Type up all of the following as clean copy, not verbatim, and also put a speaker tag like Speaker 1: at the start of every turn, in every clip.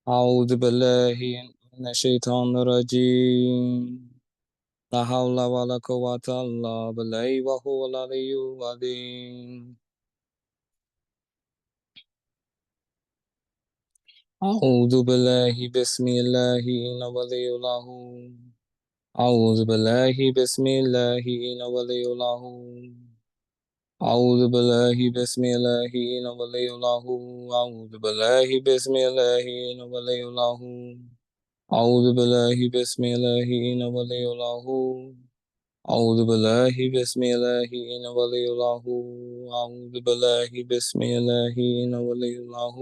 Speaker 1: أعوذ بالله من الشيطان الرجيم. لا حول ولا قوة إلا بالله وهو العلي العظيم. أعوذ بالله بسم الله إن ولي الله. أعوذ بالله بسم الله إن ولي الله. أعوذ بالله بسم الله إن ولي الله. أعوذ بالله بسم الله إن ولي الله. أعوذ بالله بسم الله إن ولي الله. أعوذ بالله بسم الله إن ولي الله. أعوذ بالله بسم الله إن ولي الله.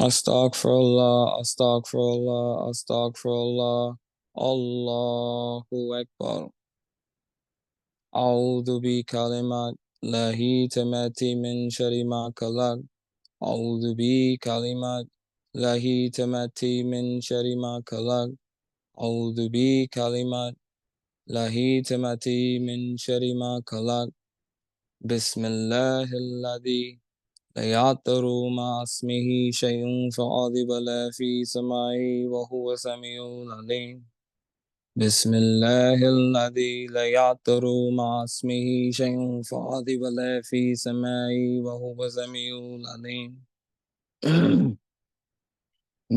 Speaker 1: أستغفر الله أستغفر الله أستغفر الله. الله أكبر. أعوذ بكلمات الله تمت من شر ما خلق. أعوذ بكلمات الله تمت من شر ما خلق. أعوذ بكلمات الله تمت من شر ما خلق. بسم الله الذي لا يعطر مع اسمه شيء فغاضب لا في سمائه وهو سميع العليم. بسم الله الذي لا يعطر مع اسمه شيء فغاضب لا في سمائه وهو سميع العليم.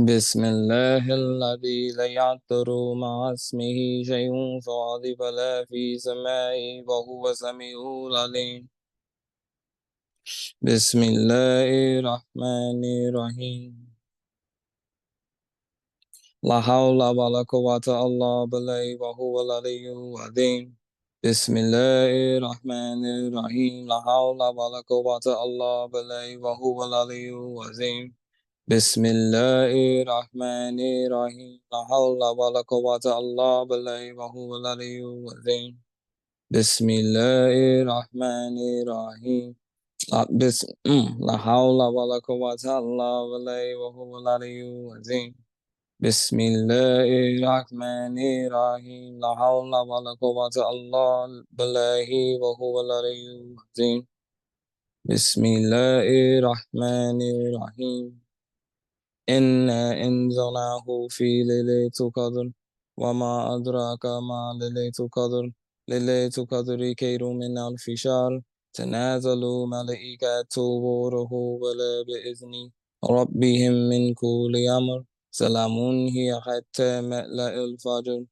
Speaker 1: بسم الله الذي لا يعطر مع اسمه شيء فغاضب لا في سمائه وهو سميع العليم. بسم الله الرحمن الرحيم. لا حول ولا قوة إلا بالله وهو العلي العظيم. بسم الله الرحمن الرحيم. لا حول ولا قوة إلا بالله وهو العلي العظيم. بسم الله الرحمن الرحيم. لا حول ولا قوة إلا بالله وهو العلي العظيم. بسم الله الرحمن الرحيم. لا حول ولا قوة إلا بالله وهو العلي العظيم. بسم الله الرحمن الرحيم. لا حول ولا قوة إلا بالله وهو العلي العظيم. بسم الله الرحمن الرحيم. إنا أنزلناه في ليلة القدر وما أدراك ما ليلة القدر. ليلة القدر خير من ألف شهر. تنازل ملائكة وروح ولا بإذن ربهم من كل أمر. سلام هي حتى مطلع الفجر.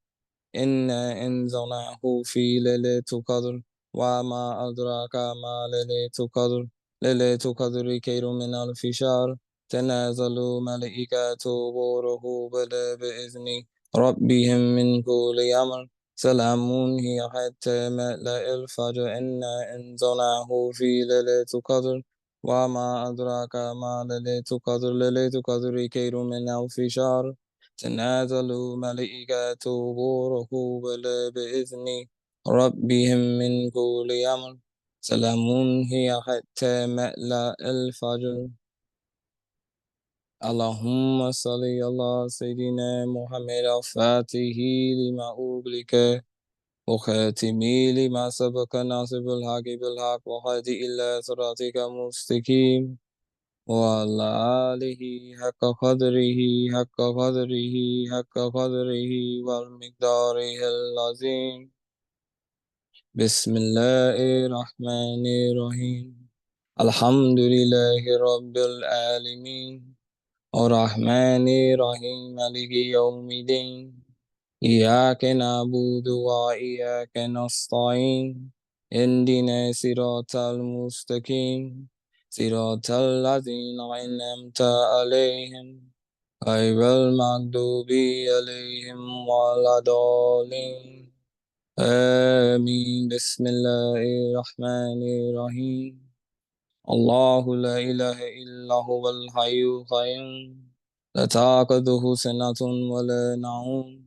Speaker 1: إنا أنزلناه في ليلة القدر وما أدراك ما ليلة القدر. ليلة القدر خير من ألف شهر. تنازل ملائكة وروح بإذن ربهم من كل أمر. سلام هي حتى مطلع الفجر. إنا أنزلناه في ليلة القدر وما أدراك ما ليلة القدر. ليلة القدر خير من ألف شهر. تنازل ملائكة وروح بإذن ربهم من كل أمر. سلام هي حتى مطلع الفجر. اللهم صل على سيدنا محمد الفاتح لما أغلق وخاتم لما سبق ناصب الحق بالحق وهادي إلى صراطك المستقيم وعلى آله حق قدره حق قدره حق قدره والمقداره العظيم. بسم الله الرحمن الرحيم. الحمد لله رب العالمين الرحمن الرحيم مالك يوم الدين. إياك نعبد وإياك نستعين. اهدنا صراط المستقيم صراط الذين أنعمت عليهم غير المغضوب عليهم ولا الضالين. آمين. بسم الله الرحمن الرحيم. الله لا إله إلا هو الحي القيوم لا تأخذه سنة ولا نوم.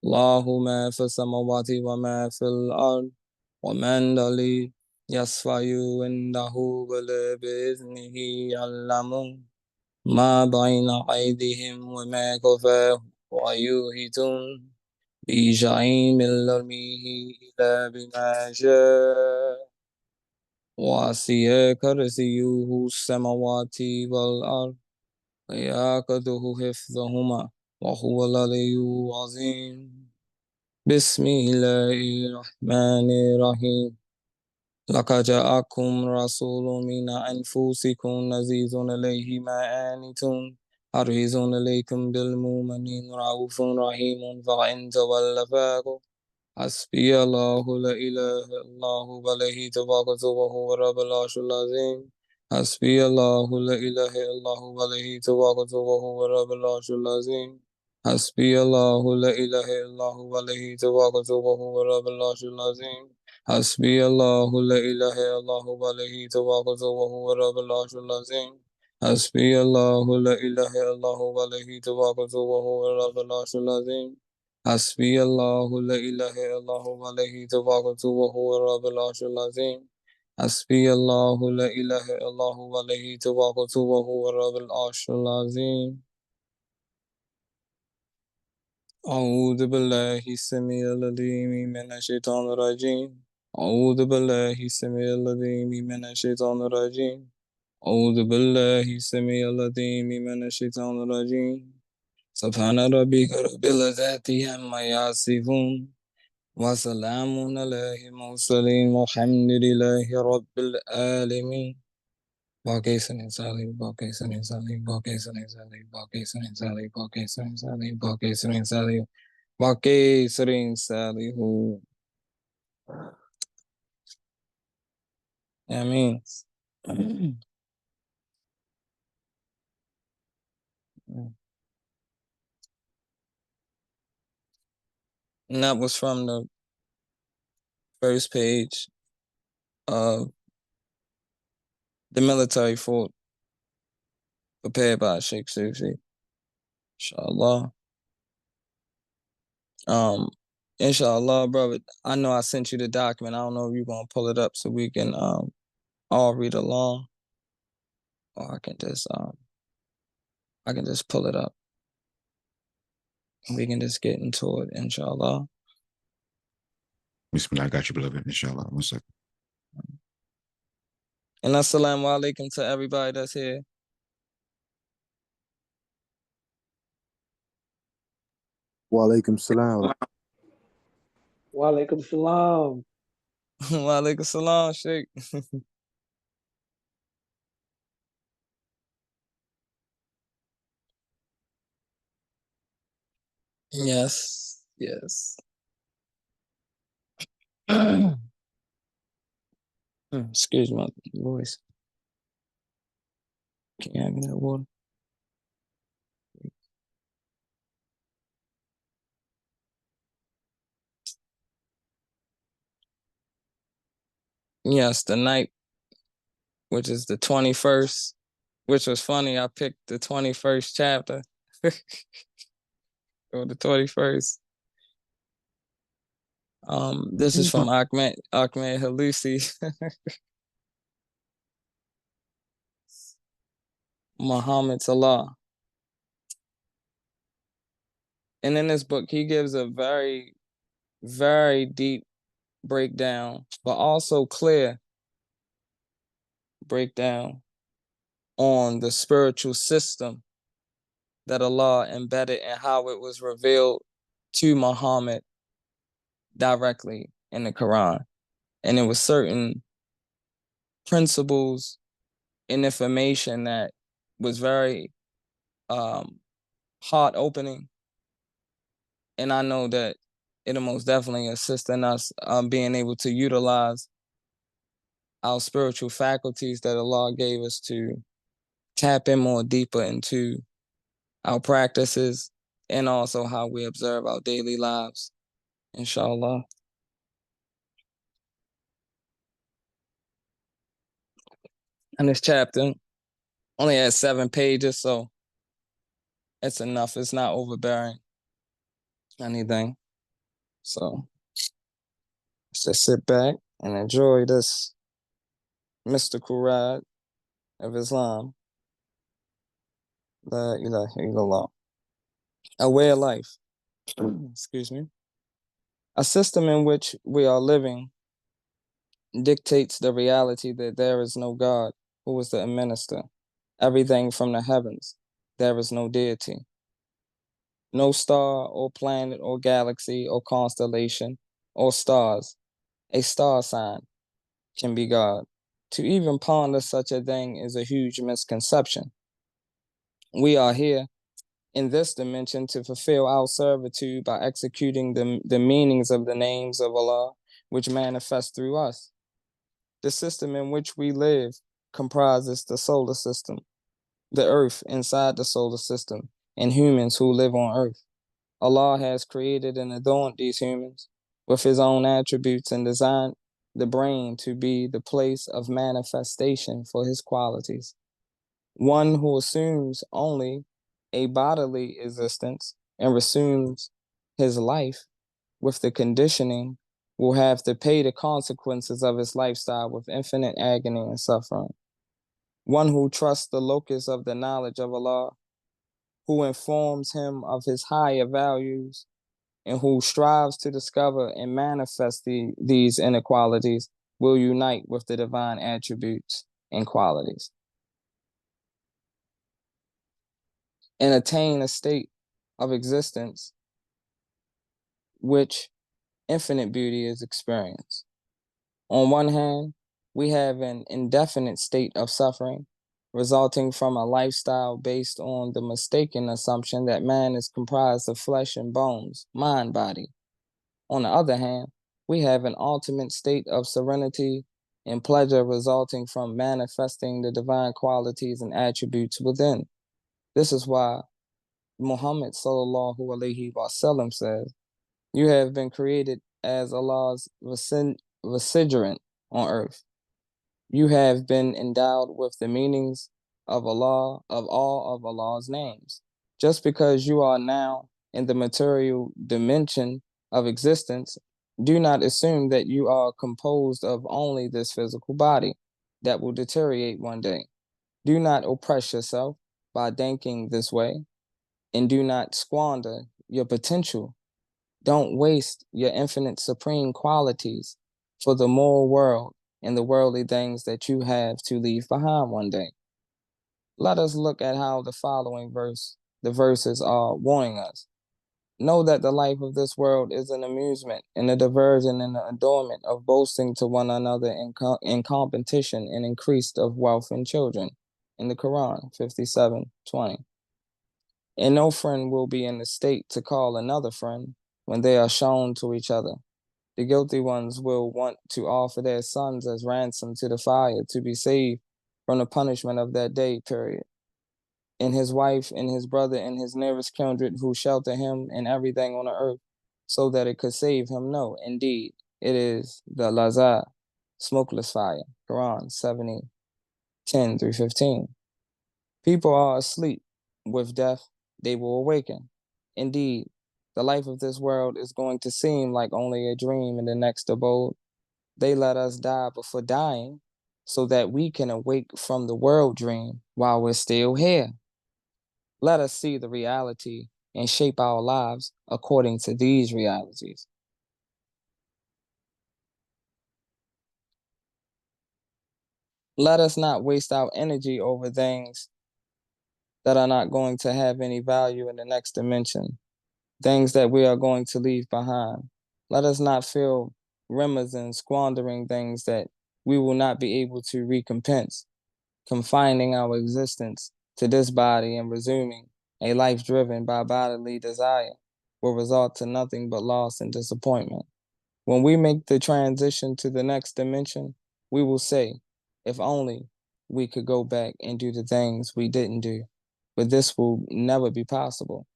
Speaker 1: الله ما في السماوات وما في الأرض ومن الذي يشفع عنده إلا بإذنه. يعلم ما بين أيديهم وما خلفهم ويحيطون بشيء من علمه إلا بما شاء. وسع كرسيه السماوات والأرض ويعقده حفظهما وهو العلي العظيم. بسم الله الرحمن الرحيم. لقد جاءكم رسول من أنفسكم عزيز عليه ما آنتم حريص عليكم بالمؤمنين رؤوف رحيم فإن تولوا فقل حسبي الله لا إله إلا الله عليه توكلت وهو رب العرش العظيم. حسبي الله لا إله إلا الله عليه توكلت وهو رب العرش العظيم. حسبي الله لا إله إلا الله عليه توكلت وهو رب العرش العظيم. حسبي الله لا إله إلا الله عليه توكلت وهو رب العرش العظيم. حسبي الله لا إله إلا الله عليه توكلت وهو رب العرش العظيم. حسبي الله لا إله إلا الله عليه توكلت وهو رب العرش العظيم. حسبي الله لا إله إلا الله عليه توكلت وهو رب العرش العظيم. أعوذ بالله السميع العليم من الشيطان الرجيم. أعوذ بالله السميع العليم من الشيطان الرجيم. أعوذ بالله السميع العليم من الشيطان الرجيم. سبحان ربك رب العزة عما يصفون وسلام على المرسلين والحمد لله رب العالمين. باقي سنين سالي باقي سنين سالي باقي سنين سالي باقي سنين سالي باقي سنين سالي باقي سنين سالي باقي سنين سالي هو آمين. And that was from the first page of the military fort prepared by Sheikh Sufi. Inshallah. Inshallah, brother. I know I sent you the document. I don't know if you're gonna pull it up so we can all read along, or I can just pull it up and we can just get into it, inshallah.
Speaker 2: Bismillah, I got you, beloved. Inshallah. 1 second.
Speaker 1: And assalamu alaikum to everybody that's here.
Speaker 3: Wa alaikum salam.
Speaker 4: Wa alaikum salam.
Speaker 1: Wa alaikum salam, Sheikh. Yes, yes. Excuse my voice. Can you have me that water? Yes, the night, which is the 21st, which was funny. I picked the 21st chapter or the 21st. This is from Ahmed Halusi. Muhammad Salah. And in this book, he gives a very, very deep breakdown, but also clear breakdown on the spiritual system that Allah embedded and how it was revealed to Muhammad directly in the Quran. And it was certain principles and information that was very heart-opening. And I know that it'll most definitely assist in us being able to utilize our spiritual faculties that Allah gave us to tap in more deeper into our practices and also how we observe our daily lives, inshallah. And this chapter only has 7 pages, so it's enough. It's not overbearing anything. So let's just sit back and enjoy this mystical ride of Islam. La ilaha illallah. A way of life. Excuse me. A system in which we are living dictates the reality that there is no God who is to administer everything from the heavens there is no deity. No star or planet or galaxy or constellation or stars, a star sign, can be God. To even ponder such a thing is a huge misconception. We are here in this dimension to fulfill our servitude by executing the meanings of the names of Allah, which manifest through us. The system in which we live comprises the solar system, the earth inside the solar system, and humans who live on earth. Allah has created and adorned these humans with his own attributes and designed the brain to be the place of manifestation for his qualities. One who assumes only a bodily existence and resumes his life with the conditioning will have to pay the consequences of his lifestyle with infinite agony and suffering. One who trusts the locus of the knowledge of Allah, who informs him of his higher values, and who strives to discover and manifest these inequalities will unite with the divine attributes and qualities and attain a state of existence which infinite beauty is experienced. On one hand, we have an indefinite state of suffering resulting from a lifestyle based on the mistaken assumption that man is comprised of flesh and bones, mind, body. On the other hand, we have an ultimate state of serenity and pleasure resulting from manifesting the divine qualities and attributes within. This is why Muhammad sallallahu alaihi wasallam says, "You have been created as Allah's vicegerent on earth. You have been endowed with the meanings of Allah, of all of Allah's names. Just because you are now in the material dimension of existence, do not assume that you are composed of only this physical body that will deteriorate one day. Do not oppress yourself by thinking this way, and do not squander your potential. Don't waste your infinite supreme qualities for the moral world and the worldly things that you have to leave behind one day." Let us look at how the verses are warning us. Know that the life of this world is an amusement and a diversion and an adornment of boasting to one another in competition and increased of wealth and children. In the Quran, 57:20. And no friend will be in the state to call another friend when they are shown to each other. The guilty ones will want to offer their sons as ransom to the fire to be saved from the punishment of that day, period. And his wife and his brother and his nearest kindred who shelter him and everything on the earth so that it could save him. No, indeed, it is the Lazar, smokeless fire. Quran 70:10-15. People are asleep. With death, they will awaken. Indeed, the life of this world is going to seem like only a dream in the next abode. They let us die before dying so that we can awake from the world dream while we're still here. Let us see the reality and shape our lives according to these realities. Let us not waste our energy over things that are not going to have any value in the next dimension, things that we are going to leave behind. Let us not feel remorse in squandering things that we will not be able to recompense. Confining our existence to this body and resuming a life driven by bodily desire will result to nothing but loss and disappointment. When we make the transition to the next dimension, we will say, if only we could go back and do the things we didn't do, but this will never be possible.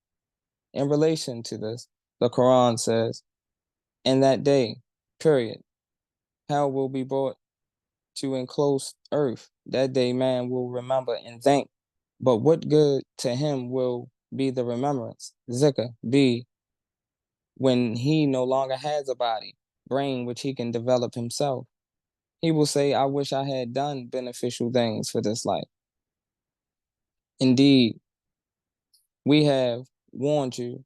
Speaker 1: In relation to this, the Quran says, in that day, period, hell will be brought to enclose earth. That day man will remember and think, but what good to him will be the remembrance, zikr, be when he no longer has a body, brain which he can develop himself. He will say, I wish I had done beneficial things for this life. Indeed, we have warned you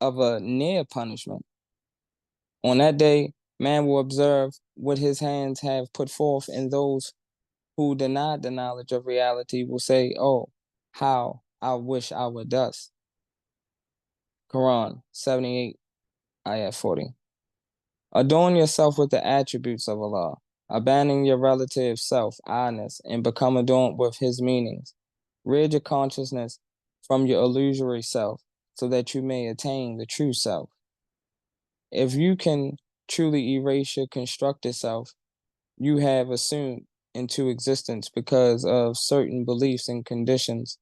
Speaker 1: of a near punishment. On that day, man will observe what his hands have put forth, and those who deny the knowledge of reality will say, oh, how I wish I were dust. Quran 78, ayat 40. Adorn yourself with the attributes of Allah. Abandon your relative self, I-ness, and become adorned with His meanings. Rid your consciousness from your illusory self so that you may attain the true self. If you can truly erase your constructed self, you have assumed into existence because of certain beliefs and conditionings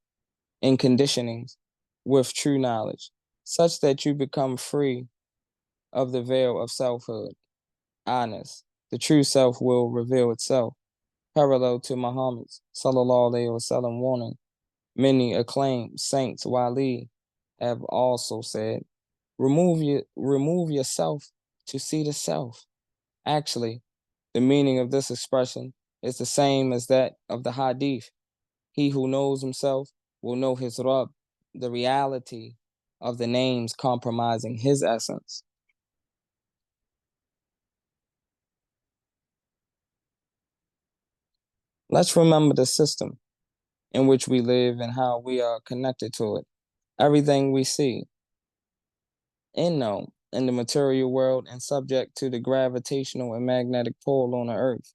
Speaker 1: with true knowledge, such that you become free of the veil of selfhood, honest. The true self will reveal itself, parallel to Muhammad's sallallahu alaihi wasallam warning. Many acclaimed saints, Wali, have also said, remove yourself to see the self. Actually, the meaning of this expression is the same as that of the hadith. He who knows himself will know his Rabb, the reality of the names compromising his essence. Let's remember the system in which we live and how we are connected to it. Everything we see and know in the material world and subject to the gravitational and magnetic pull on the earth.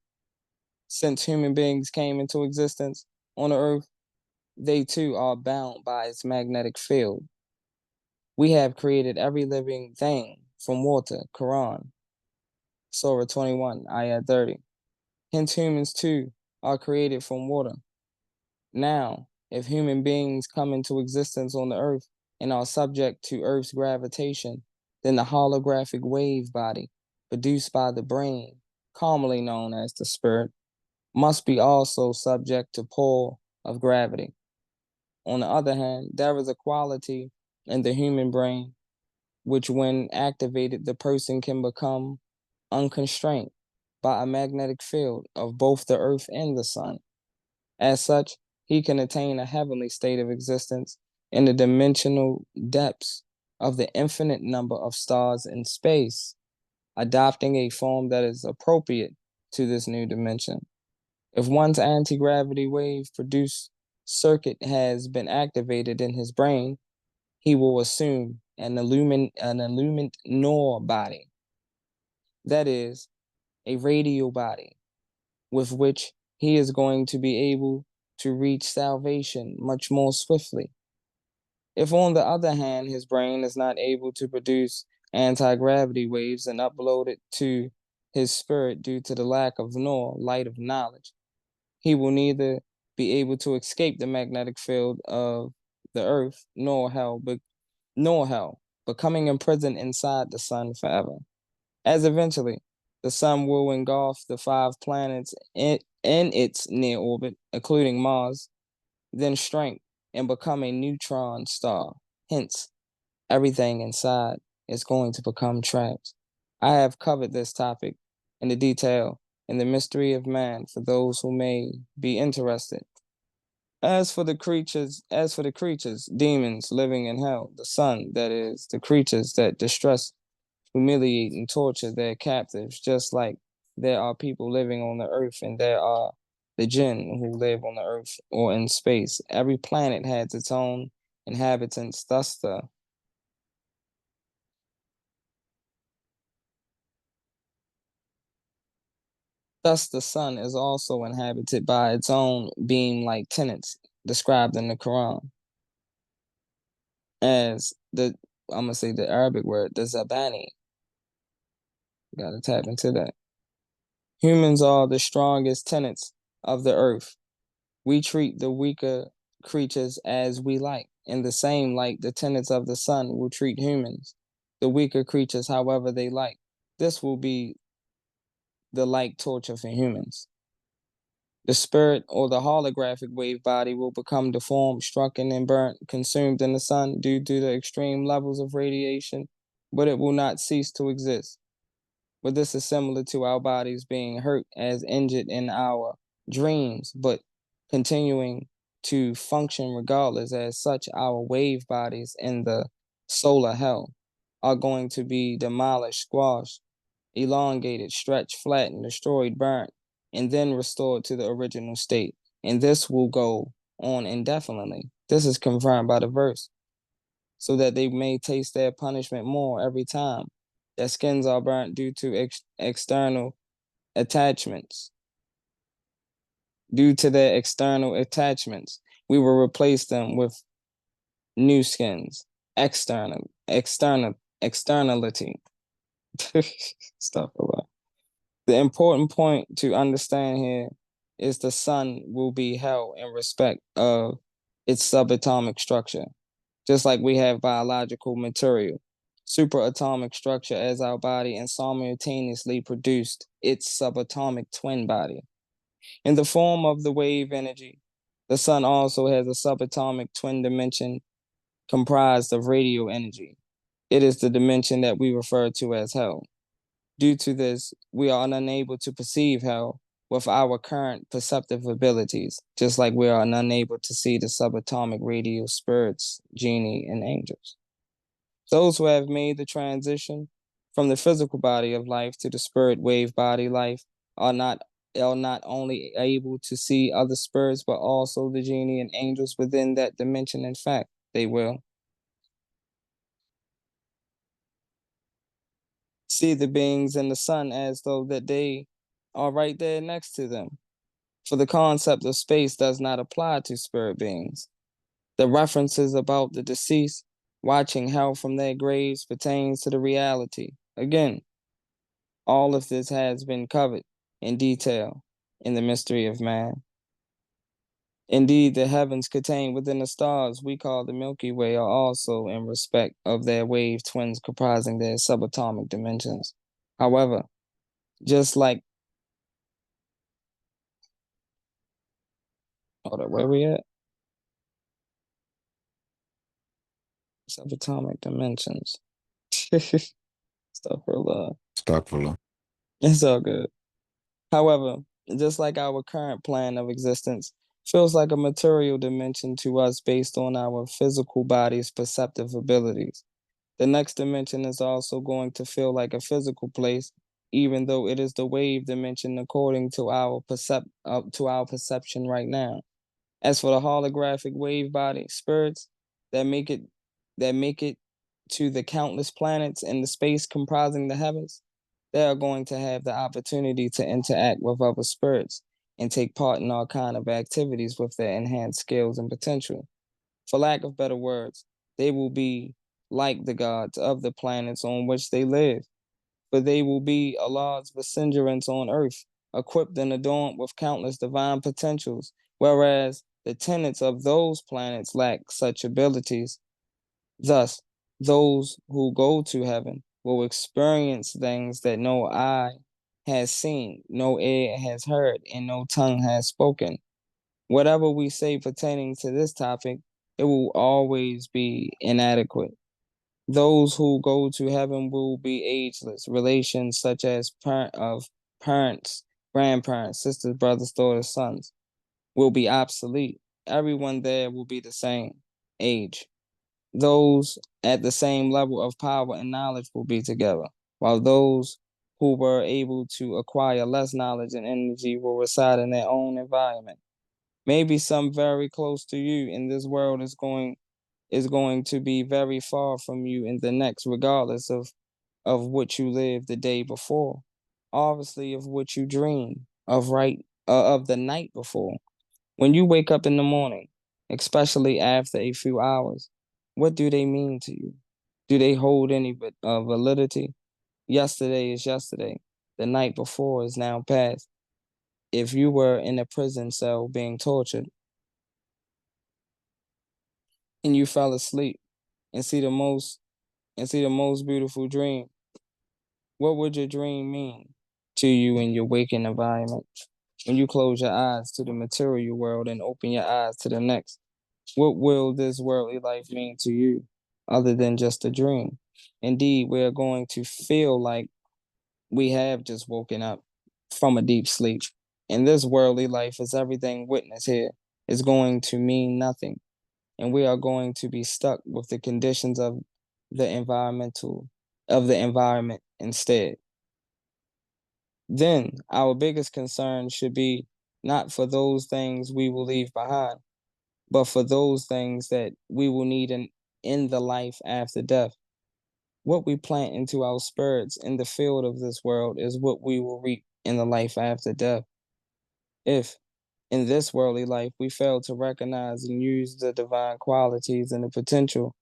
Speaker 1: Since human beings came into existence on the earth, they too are bound by its magnetic field. We have created every living thing from water, Quran, Surah 21, ayat 30. Hence humans too are created from water. Now, if human beings come into existence on the earth and are subject to earth's gravitation, then the holographic wave body produced by the brain, commonly known as the spirit, must be also subject to pull of gravity. On the other hand, there is a quality in the human brain which, when activated, the person can become unconstrained by a magnetic field of both the earth and the sun. As such, he can attain a heavenly state of existence in the dimensional depths of the infinite number of stars in space, adopting a form that is appropriate to this new dimension. If one's anti-gravity wave produced circuit has been activated in his brain, he will assume an illumined Noor body, that is, a radial body, with which he is going to be able to reach salvation much more swiftly. If, on the other hand, his brain is not able to produce anti-gravity waves and upload it to his spirit due to the lack of Noor, light of knowledge, he will neither be able to escape the magnetic field of the earth nor hell, becoming imprisoned inside the sun forever. As eventually, the sun will engulf the 5 planets in its near orbit, including Mars, then shrink and become a neutron star. Hence, everything inside is going to become trapped. I have covered this topic in the detail in the mystery of man for those who may be interested. As for the creatures, demons living in hell, the sun, that is, the creatures that distress, humiliate, and torture their captives, just like there are people living on the earth and there are the jinn who live on the earth or in space. Every planet has its own inhabitants, thus the sun is also inhabited by its own being-like tenants described in the Quran as I'm gonna say the Arabic word, the Zabani. Gotta tap into that. Humans are the strongest tenants of the earth. We treat the weaker creatures as we like, in the same like the tenants of the sun will treat humans, the weaker creatures however they like. This will be the like torture for humans. The spirit or the holographic wave body will become deformed, shrunken, and burnt, consumed in the sun due to the extreme levels of radiation, but it will not cease to exist. But this is similar to our bodies being hurt as injured in our dreams, but continuing to function regardless. As such, our wave bodies in the solar hell are going to be demolished, squashed, elongated, stretched, flattened, destroyed, burnt, and then restored to the original state. And this will go on indefinitely. This is confirmed by the verse, so that they may taste their punishment more every time their skins are burnt due to external attachments. Due to their external attachments, we will replace them with new skins. Externality. Stuff a lot. The important point to understand here is the sun will be held in respect of its subatomic structure, just like we have biological material, superatomic structure as our body, and simultaneously produced its subatomic twin body. In the form of the wave energy, the sun also has a subatomic twin dimension comprised of radio energy. It is the dimension that we refer to as hell. Due to this, we are unable to perceive hell with our current perceptive abilities, just like we are unable to see the subatomic radio spirits, genie, and angels. Those who have made the transition from the physical body of life to the spirit wave body life are not only able to see other spirits, but also the genie and angels within that dimension. In fact, they will see the beings in the sun as though that they are right there next to them. For the concept of space does not apply to spirit beings. The references about the deceased watching hell from their graves pertains to the reality. Again, all of this has been covered in detail in the mystery of man. Indeed, the heavens contained within the stars we call the Milky Way are also in respect of their wave twins comprising their subatomic dimensions. However, just like, hold up, where we at? Subatomic dimensions. Stuff for love.
Speaker 2: Astaghfirullah.
Speaker 1: It's all good. However, just like our current plan of existence feels like a material dimension to us based on our physical body's perceptive abilities, the next dimension is also going to feel like a physical place, even though it is the wave dimension according to our perception right now. As for the holographic wave body spirits that make it to the countless planets in the space comprising the heavens, they are going to have the opportunity to interact with other spirits and take part in all kind of activities with their enhanced skills and potential. For lack of better words, they will be like the gods of the planets on which they live, for they will be Allah's vicegerents on earth, equipped and adorned with countless divine potentials, whereas the tenants of those planets lack such abilities. Thus, those who go to heaven will experience things that no eye has seen, no ear has heard, and no tongue has spoken. Whatever we say pertaining to this topic, it will always be inadequate. Those who go to heaven will be ageless. Relations such as parents, grandparents, sisters, brothers, daughters, sons will be obsolete. Everyone there will be the same age. Those at the same level of power and knowledge will be together, while those who were able to acquire less knowledge and energy will reside in their own environment. Maybe some very close to you in this world is going to be very far from you in the next, regardless of what you lived the day before. Obviously, of what you dream of the night before. When you wake up in the morning, especially after a few hours, what do they mean to you? Do they hold any validity? Yesterday is yesterday. The night before is now past. If you were in a prison cell being tortured and you fell asleep and see the most beautiful dream, what would your dream mean to you in your waking environment? When you close your eyes to the material world and open your eyes to the next, what will this worldly life mean to you other than just a dream? Indeed, we're going to feel like we have just woken up from a deep sleep. And this worldly life is everything witnessed here is going to mean nothing. And we are going to be stuck with the conditions the environment instead. Then our biggest concern should be not for those things we will leave behind, but for those things that we will need in the life after death. What we plant into our spirits in the field of this world is what we will reap in the life after death. If, in this worldly life, we fail to recognize and use the divine qualities and the potential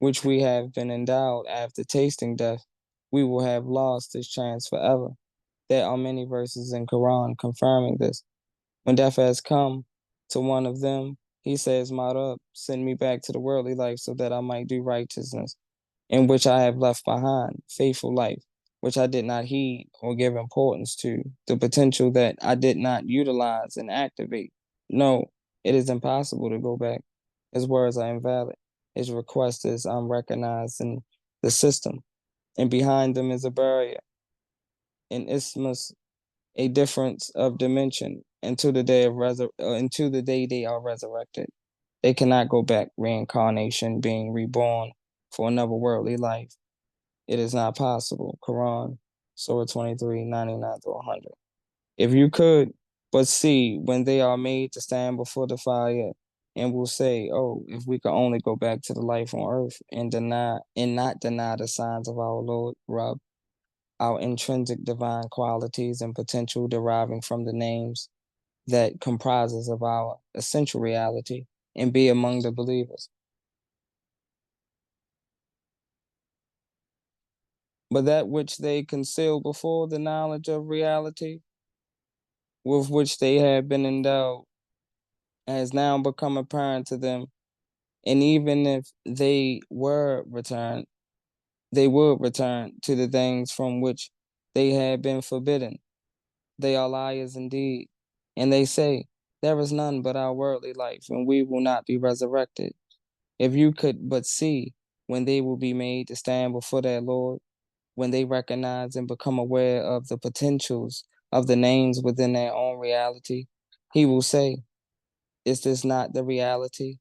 Speaker 1: which we have been endowed after tasting death, we will have lost this chance forever. There are many verses in Quran confirming this. When death has come to one of them, he says, "My Rabb, send me back to the worldly life so that I might do righteousness, in which I have left behind, faithful life, which I did not heed or give importance to, the potential that I did not utilize and activate. No, it is impossible to go back. His words are invalid. His request is unrecognized in the system, and behind them is a barrier, an isthmus, a difference of dimension until the day they are resurrected. They cannot go back, reincarnation, being reborn for another worldly life. It is not possible." Quran, Surah 23, 99 to 100. If you could but see when they are made to stand before the fire and will say, "Oh, if we could only go back to the life on earth and not deny the signs of our Lord, Rabb, our intrinsic divine qualities and potential deriving from the names that comprises of our essential reality, and be among the believers." But that which they concealed before the knowledge of reality, with which they had been endowed, has now become apparent to them, and even if they would return to the things from which they had been forbidden. They are liars indeed, and they say, "There is none but our worldly life, and we will not be resurrected." If you could but see when they will be made to stand before their Lord, when they recognize and become aware of the potentials of the names within their own reality, he will say, "Is this not the reality?"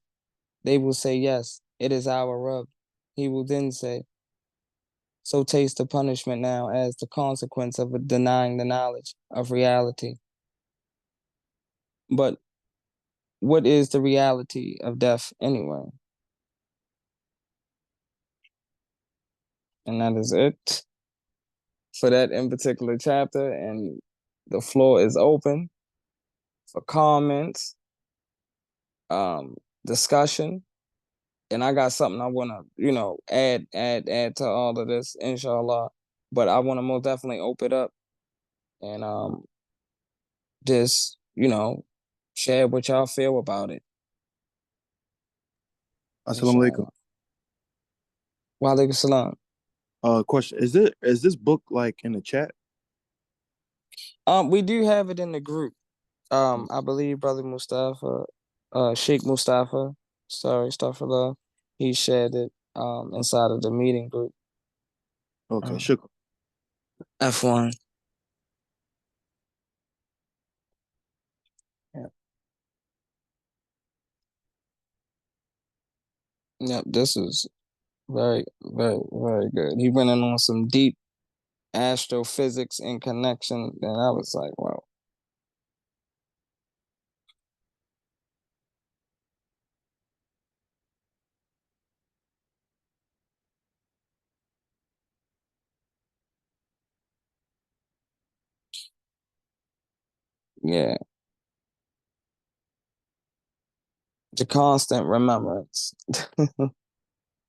Speaker 1: They will say, "Yes, it is our Rabb." He will then say, "So taste the punishment now as the consequence of denying the knowledge of reality." But what is the reality of death anyway? And that is it for that in particular chapter. And the floor is open for comments, discussion. And I got something I want to, add to all of this, inshallah. But I want to most definitely open it up and just, share what y'all feel about it,
Speaker 3: Assalamu alaikum.
Speaker 1: inshallah. Wa alaikum salam.
Speaker 3: Question: is this book like in the chat?
Speaker 1: We do have it in the group. I believe Brother Mustafa, Sheikh Mustafa, sorry, Astaghfirullah, he shared it inside of the meeting group.
Speaker 3: Okay, shukr.
Speaker 1: F1. Yeah. Yep, this is very, very, very good. He went in on some deep astrophysics and connection, and I was like, wow. Yeah. The constant remembrance.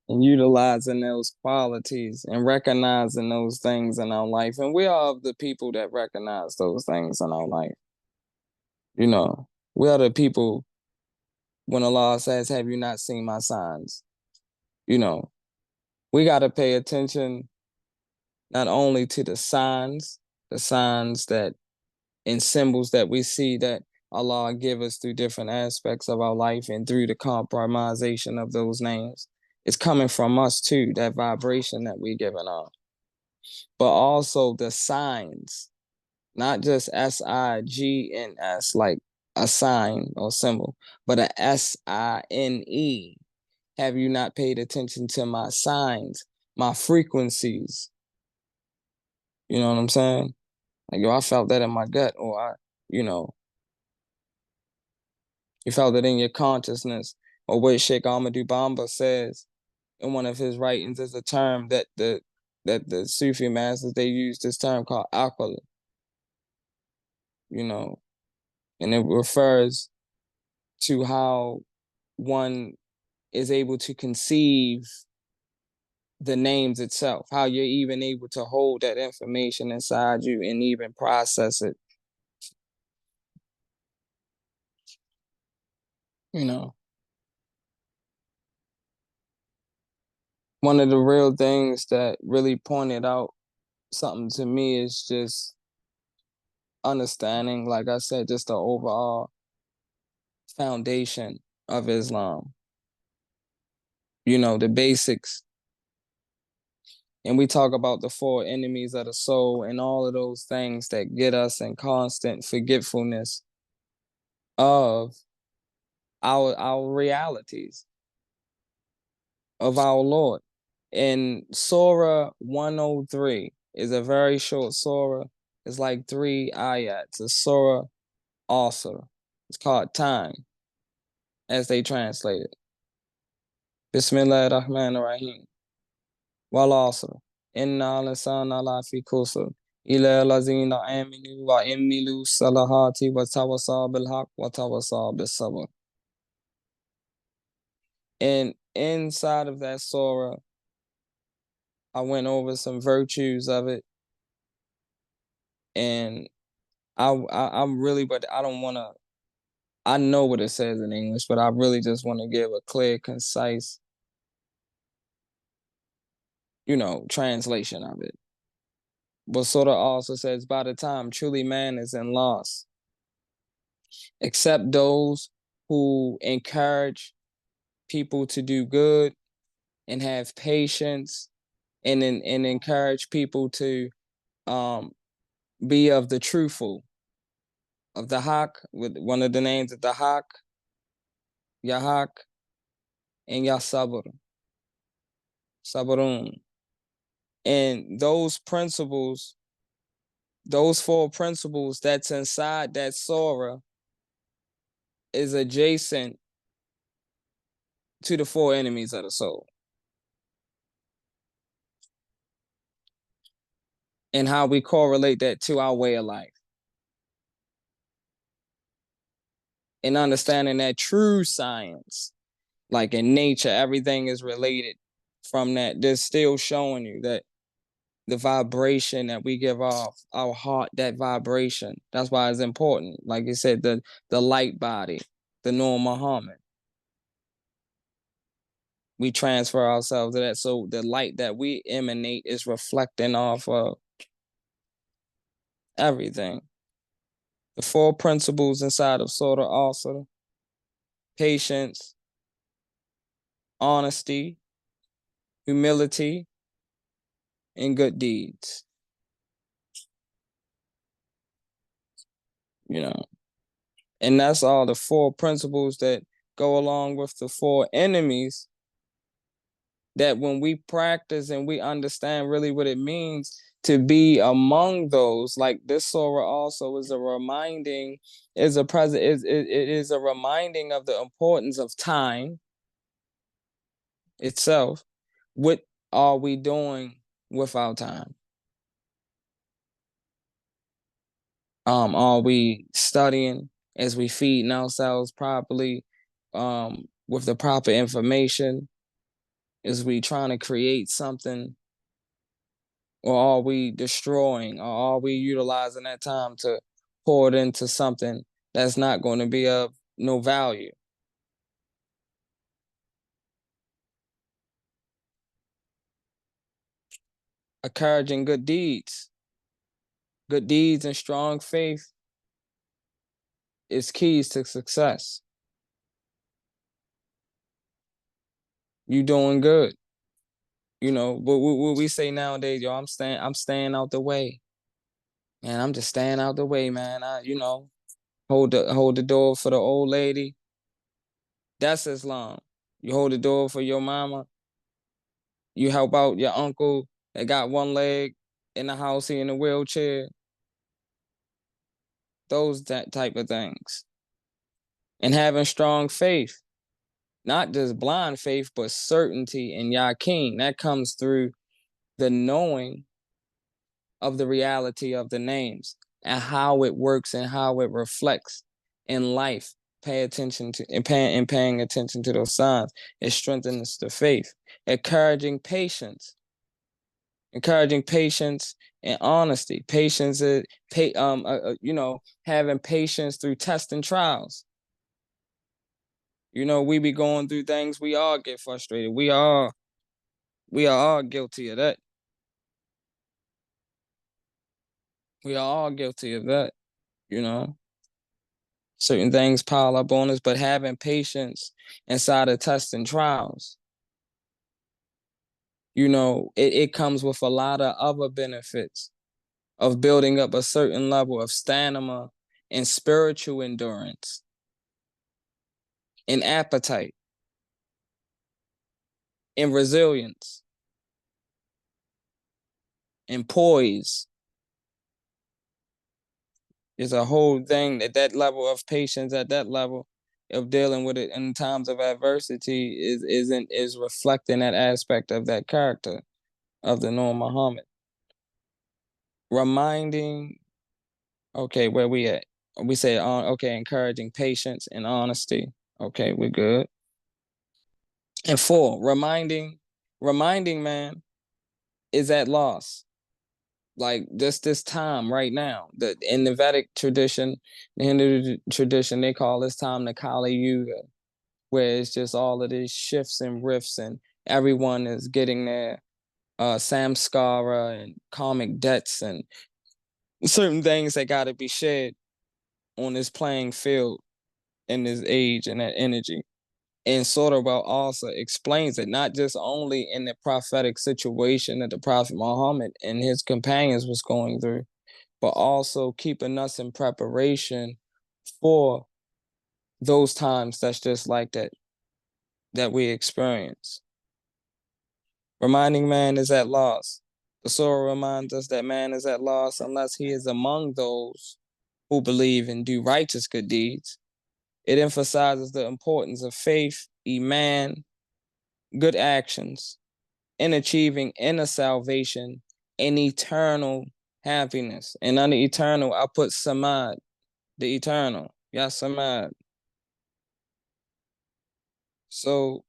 Speaker 1: And utilizing those qualities and recognizing those things in our life. And we are the people that recognize those things in our life. We are the people when Allah says, "Have you not seen my signs?" We got to pay attention not only to the signs that and symbols that we see that Allah give us through different aspects of our life and through the compromisation of those names. It's coming from us too, that vibration that we giving off. But also the signs, not just SIGNS, like a sign or symbol, but a SINE. Have you not paid attention to my signs, my frequencies? You know what I'm saying? Like, yo, I felt that in my gut, or you You felt it in your consciousness. Or what Sheikh Ahmadu Bamba says in one of his writings is a term that the Sufi masters, they use this term called akal, and it refers to how one is able to conceive the names itself, how you're even able to hold that information inside you and even process it. One of the real things that really pointed out something to me is just understanding, like I said, just the overall foundation of Islam, the basics. And we talk about the four enemies of the soul and all of those things that get us in constant forgetfulness of our realities, of our Lord. And Surah 103 is a very short surah. It's like 3 ayats. It's Surah Asr. It's called time, as they translate it. Bismillah ar-Rahman ar-Rahim. Wal Asr. Inna al-insana lafi khusr. Ila lazina aminu wa imilu salahati wa tawasa bil haq wa tawasa bis sabr. And inside of that surah, I went over some virtues of it, and I'm really, but I don't want to. I know what it says in English, but I really just want to give a clear, concise, translation of it. But Surah also says, by the time truly man is in loss, except those who encourage people to do good and have patience and encourage people to be of the truthful, of the haq, with one of the names of the haq, Yahak, and Yasabr, Sabrun. And those principles, those 4 principles that's inside that surah is adjacent to the 4 enemies of the soul. And how we correlate that to our way of life. And understanding that true science, like in nature, everything is related from that. They're still showing you that the vibration that we give off, our heart, that vibration, that's why it's important. Like you said, the light body, the Nur Muhammad. We transfer ourselves to that. So the light that we emanate is reflecting off of everything. The 4 principles inside of Surah also: patience, honesty, humility, and good deeds. And that's all the 4 principles that go along with the 4 enemies, that when we practice and we understand really what it means to be among those, like this surah also is a reminding, it is a reminding of the importance of time itself. What are we doing with our time? Are we studying? As we feeding ourselves properly, with the proper information? Is we trying to create something? Or are we destroying? Or are we utilizing that time to pour it into something that's not going to be of no value? Encouraging good deeds. Good deeds and strong faith is keys to success. You doing good. What we say nowadays, yo, I'm staying out the way. Man, I'm just staying out the way, man. Hold the door for the old lady. That's Islam. You hold the door for your mama. You help out your uncle that got one leg in the house, he in a wheelchair. Those that type of things. and having strong faith, not just blind faith, but certainty in Yakin. That comes through the knowing of the reality of the names and how it works and how it reflects in life. Pay attention to and paying attention to those signs. It strengthens the faith. Encouraging patience and honesty. Patience, having patience through tests and trials. We be going through things. We all get frustrated. We are all guilty of that. We are all guilty of that. Certain things pile up on us, but having patience inside of tests and trials, it comes with a lot of other benefits of building up a certain level of stamina and spiritual endurance and appetite and resilience and poise. It's a whole thing that level of patience, at that level of dealing with it in times of adversity is reflecting that aspect of that character of the Nur Muhammad. Reminding, okay, where we at? We say encouraging patience and honesty. Okay, we're good. And 4, reminding man is at loss. Like just this time right now. In the Vedic tradition, the Hindu tradition, they call this time the Kali Yuga, where it's just all of these shifts and rifts, and everyone is getting their samskara and karmic debts and certain things that got to be shared on this playing field in this age and that energy. And sort of also explains it, not just only in the prophetic situation that the Prophet Muhammad and his companions was going through, but also keeping us in preparation for those times that's just like that we experience. Reminding man is at loss. The surah reminds us that man is at loss unless he is among those who believe and do righteous good deeds. It emphasizes the importance of faith, iman, good actions, in achieving inner salvation and eternal happiness. And under eternal, I put samad, the eternal. Yes, samad. So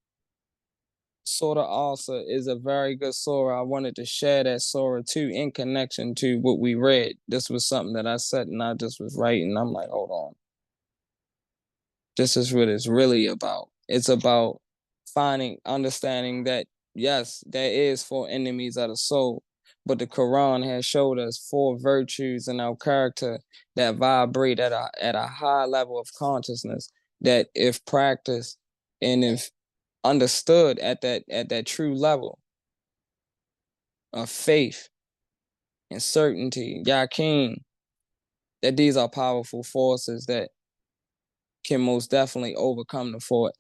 Speaker 1: Surah also is a very good surah. I wanted to share that surah too in connection to what we read. This was something that I said and I just was writing. I'm like, hold on. This is what it's really about. It's about understanding that, yes, there is 4 enemies of the soul, but the Quran has showed us 4 virtues in our character that vibrate at a high level of consciousness, that if practiced and if understood at that true level of faith and certainty, Yakin, that these are powerful forces that can most definitely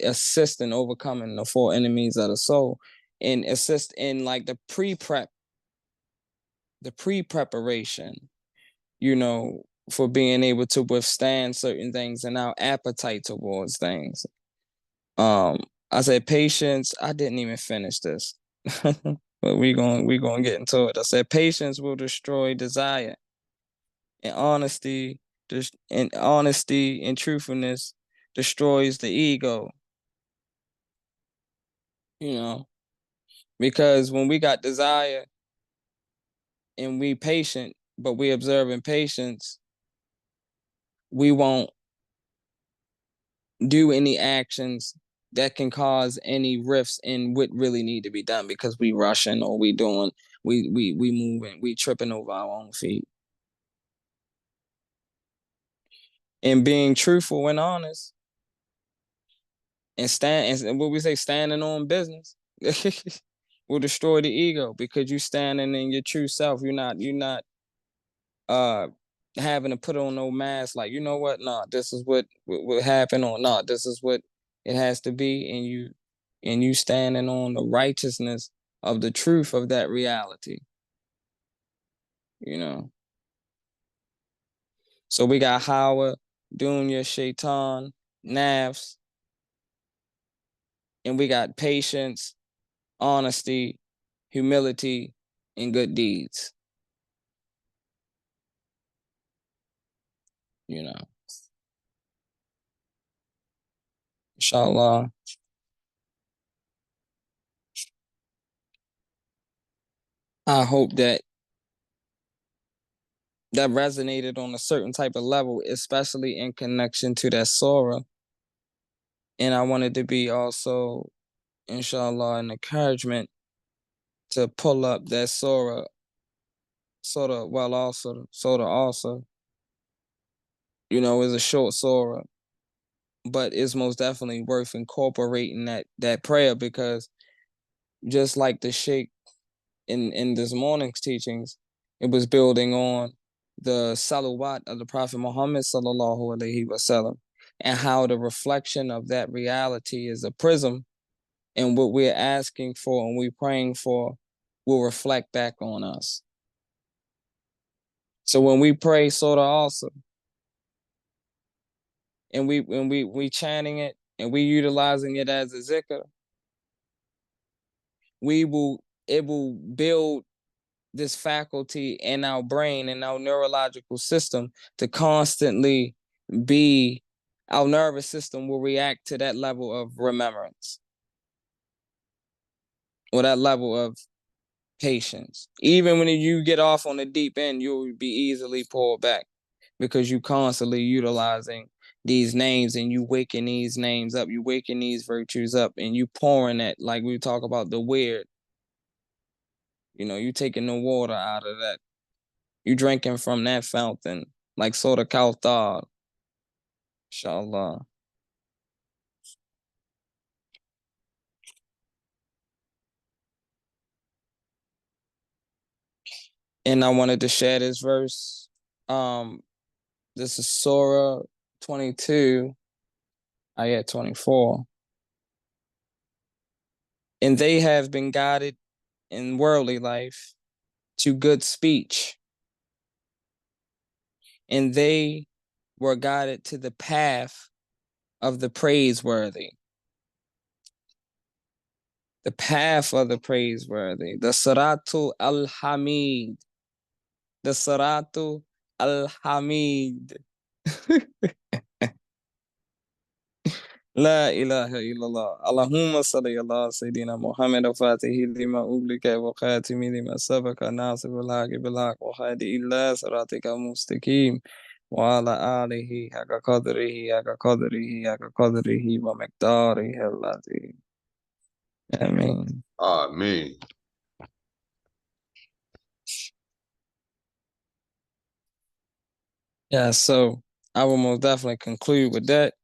Speaker 1: assist in overcoming the 4 enemies of the soul, and assist in like the pre-preparation, for being able to withstand certain things and our appetite towards things. I said patience. I didn't even finish this, but we gonna get into it. I said patience will destroy desire, and honesty and truthfulness destroys the ego. Because when we got desire and we patient, but we observing patience, we won't do any actions that can cause any rifts in what really need to be done, because we rushing or we moving, we tripping over our own feet. And being truthful and honest and what we say, standing on business will destroy the ego, because you standing in your true self. You're not having to put on no mask, like, you know what, nah, this is what happened, or nah, this is what it has to be, and you standing on the righteousness of the truth of that reality. So we got Hawa, Dunya, Shaitan, nafs, and we got patience, honesty, humility, and good deeds. You know, inshallah. I hope that resonated on a certain type of level, especially in connection to that surah. And I wanted to be also, inshallah, an encouragement to pull up that surah, also, you know, is a short surah, but it's most definitely worth incorporating that prayer, because just like the Sheikh in this morning's teachings, it was building on the salawat of the Prophet Muhammad sallallahu alaihi wasallam, and how the reflection of that reality is a prism, and what we're asking for and we're praying for will reflect back on us. So when we pray Surah also, and we chanting it and we utilizing it as a zikr, it will build this faculty in our brain and our neurological system to constantly be, our nervous system will react to that level of remembrance, or that level of patience. Even when you get off on the deep end, you'll be easily pulled back, because you constantly utilizing these names, and you waking these names up, you waking these virtues up, and you pouring that, like we talk about the weird, you know, you taking the water out of that, you drinking from that fountain, like soda kautar, inshallah. And I wanted to share this verse. This is Surah 22, ayat 24. And they have been guided in worldly life to good speech, and they were guided to the path of the praiseworthy. The path of the praiseworthy. The Siratu al-Hamid. The Siratu al-Hamid. لا إله إلا الله اللهم صل على سيدنا محمد الفاتح لما أغلق وخاتم لما سبق ناصر الحق بالحق وهادي إلى صراطك المستقيم وعلى آله حق قدره ومقداره العظيم. Amen.
Speaker 2: Amen.
Speaker 1: Yeah, so I will most definitely conclude with that.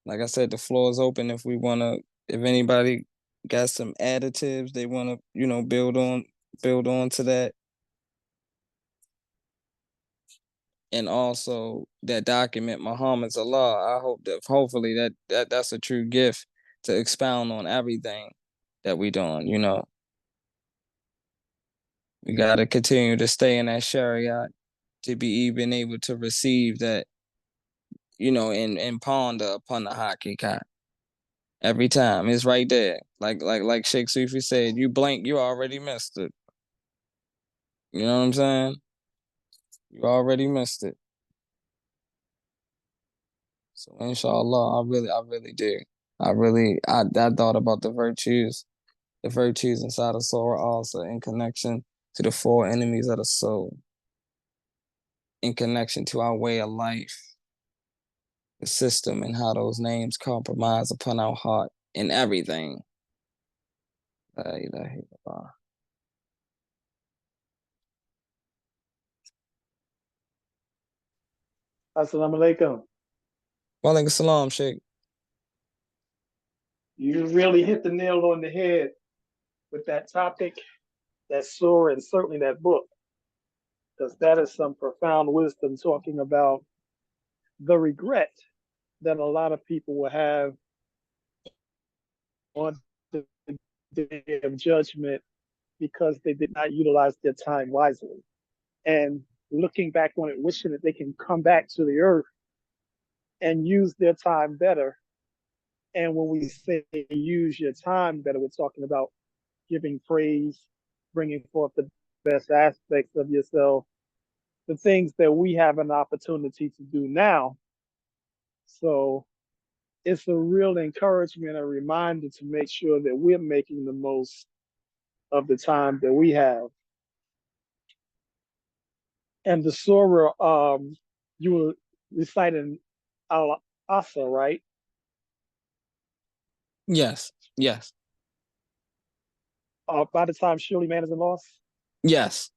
Speaker 1: Like I said, the floor is open if if anybody got some additives they want to, you know, build on to that. And also that document Muhammad's Allah. I hope that hopefully that's a true gift to expound on everything that we doing, you know. We gotta continue to stay in that Sharia to be even able to receive that, you know, and ponder upon the hakikat. Every time it's right there. Like Sheikh Sufi said, you blink, you already missed it. You know what I'm saying? You already missed it. So inshallah, I really do. I thought about the virtues inside of Surah also, in connection to the four enemies of the soul, in connection to our way of life, the system, and how those names compromise upon our heart and everything. La ilaha illallah.
Speaker 4: Assalamu alaikum.
Speaker 1: Wa alaikum salam, Sheikh.
Speaker 4: You really hit the nail on the head with that topic, that surah, and certainly that book, because that is some profound wisdom talking about the regret that a lot of people will have on the day of judgment because they did not utilize their time wisely. And looking back on it, wishing that they can come back to the earth and use their time better. And when we say use your time better, we're talking about giving praise, bringing forth the best aspects of yourself, the things that we have an opportunity to do now. So it's a real encouragement, a reminder to make sure that we're making the most of the time that we have. And the surah you were reciting Al Asa, right?
Speaker 1: Yes. Yes.
Speaker 4: By the time surely man is in loss,
Speaker 1: Yes.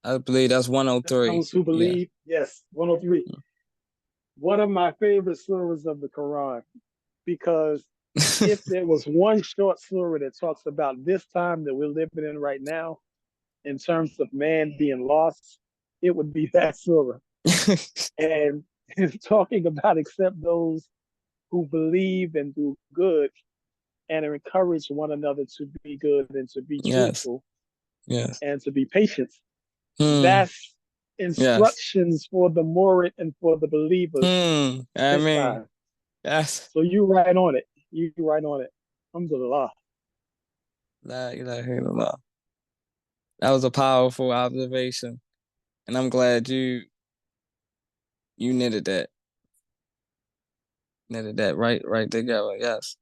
Speaker 1: I believe that's 103.
Speaker 4: those who
Speaker 1: Yeah.
Speaker 4: believe, yes, 103. One of my favorite surahs of the Quran, because if there was one short surah that talks about this time that we're living in right now, in terms of man being lost, it would be that surah. And it's talking about accept those who believe and do good and encourage one another to be good and to be
Speaker 1: Yes.
Speaker 4: truthful
Speaker 1: Yes.
Speaker 4: and to be patient.
Speaker 1: Hmm.
Speaker 4: That's
Speaker 1: Yes.
Speaker 4: instructions for the Morid and for the believers
Speaker 1: I
Speaker 4: this
Speaker 1: mean,
Speaker 4: time.
Speaker 1: yes.
Speaker 4: So you right on it. You right on it. Alhamdulillah.
Speaker 1: La ilaha illallah. That was a powerful observation. And I'm glad you knitted that. Knitted that right together. Yes.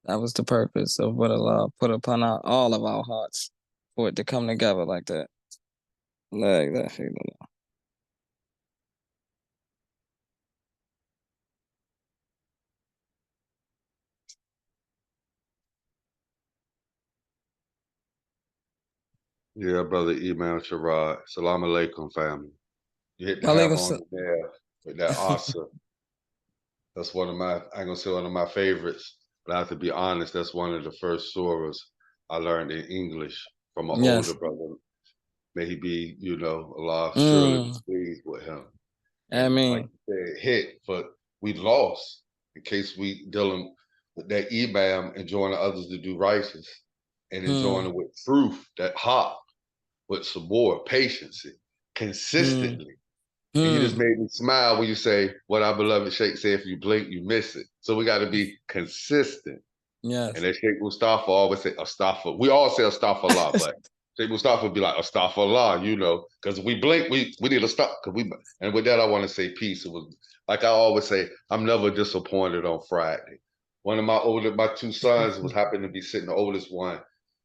Speaker 1: That was the purpose of what Allah put upon all of our hearts for it to come together like that. La ilaha illallah.
Speaker 5: Yeah, brother Imam Sherrod. Salam alaikum, family. You hit the hammer
Speaker 1: Walaikum
Speaker 5: on
Speaker 1: salam.
Speaker 5: the nail with that asa. That's one of my, I ain't gonna say one of my favorites, but I have to be honest, that's one of the first surahs I learned in English from an older
Speaker 1: Yes.
Speaker 5: brother. May he be, Allah surely be
Speaker 1: Mm.
Speaker 5: pleased with him.
Speaker 1: I
Speaker 5: And like
Speaker 1: mean,
Speaker 5: you said, hit, but we lost in case we dealing with that imam, enjoying others to do righteous and enjoying
Speaker 1: hmm.
Speaker 5: it with truth, that hot, with some more patience,
Speaker 1: Hmm.
Speaker 5: consistently. And you just
Speaker 1: Hmm.
Speaker 5: made me smile when you say, what our beloved Sheikh said, if you blink, you miss it. So we got to be consistent. And
Speaker 1: Yes.
Speaker 5: that Sheikh Mustafa always say, Astaghfir. We all say Astaghfirullah, but Sheikh Mustafa would be like, Astaghfirullah, because we blink, we need to stop. And with that, I want to say peace. It was, like I always say, I'm never disappointed on Friday. One of my two sons was happened to be sitting, the oldest one.